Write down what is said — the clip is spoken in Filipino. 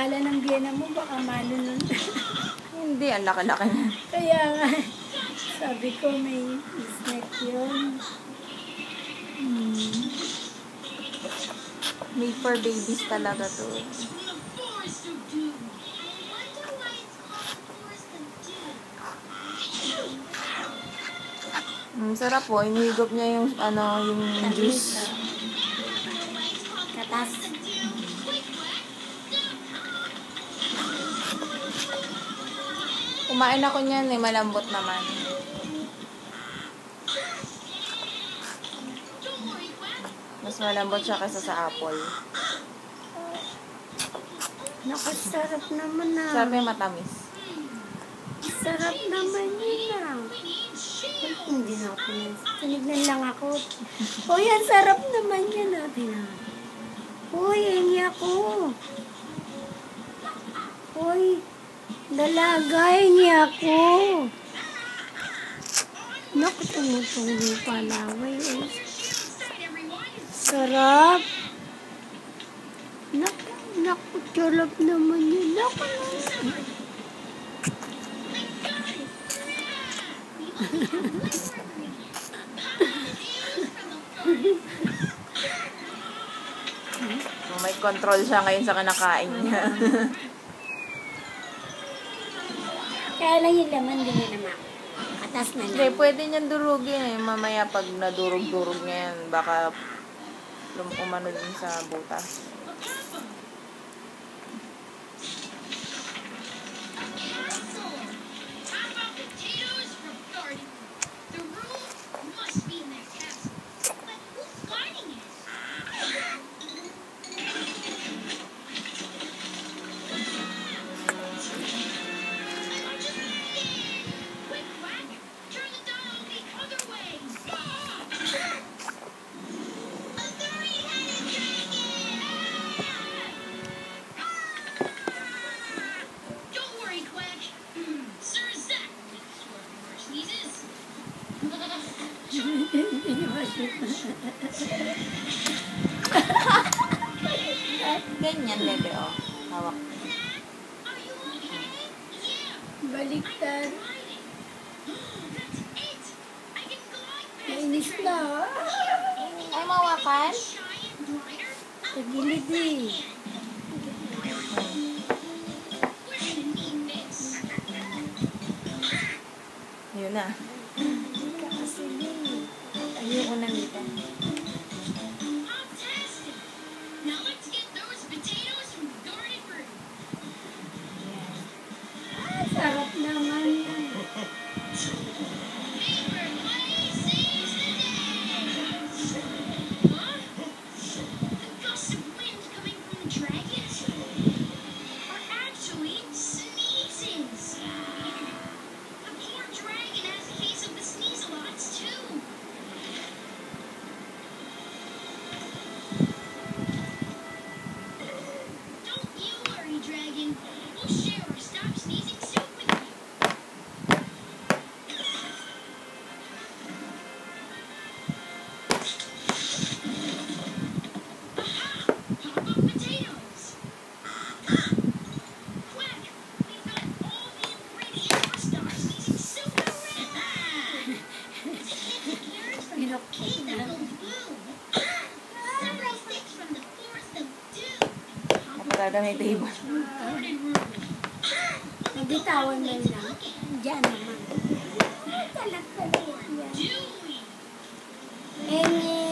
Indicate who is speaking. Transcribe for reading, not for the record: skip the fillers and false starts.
Speaker 1: Kala ng biyena mo, baka malo nun.
Speaker 2: Hindi, ang laki-laki na.
Speaker 1: Kaya nga, sabi ko may snack yun.
Speaker 2: Made for babies talaga to. Sarap po. Inihigop niya yung, yung juice.
Speaker 1: Katas.
Speaker 2: Kumain ako niyan malambot naman. Mas malambot siya kaysa sa apple.
Speaker 1: Naku, sarap naman na.
Speaker 2: Sarap yung matamis.
Speaker 1: Sarap naman yun ah. Ay, hindi na ako yan. Tinignan lang ako. Uy, ang sarap naman yan ah. Uy, hingi ako. Uy, dalaga, hingi ako. Naku, tumutuloy pala. Uy, sarap. Naku, sarap naman yun. Naku,
Speaker 2: May control siya ngayon sa kinakain niya.
Speaker 1: kaya lang yung laman din yun naman. Atas na
Speaker 2: Hindi,
Speaker 1: lang.
Speaker 2: pwede niyan durugin eh. Mamaya pag nadurog-durog niya yan, baka umano din sa butas. Ganyan, bebe, oh. Hawak.
Speaker 1: Baliktad. Nainis na.
Speaker 2: Ay, mawakan?
Speaker 1: Sa gilid eh.
Speaker 2: Yun na.
Speaker 1: Kasi yun. Ayoko na nita. Sarap naman yan.
Speaker 2: Kapag may table.
Speaker 1: Nabitawan mo lang. Diyan naman. Talak-talak yan.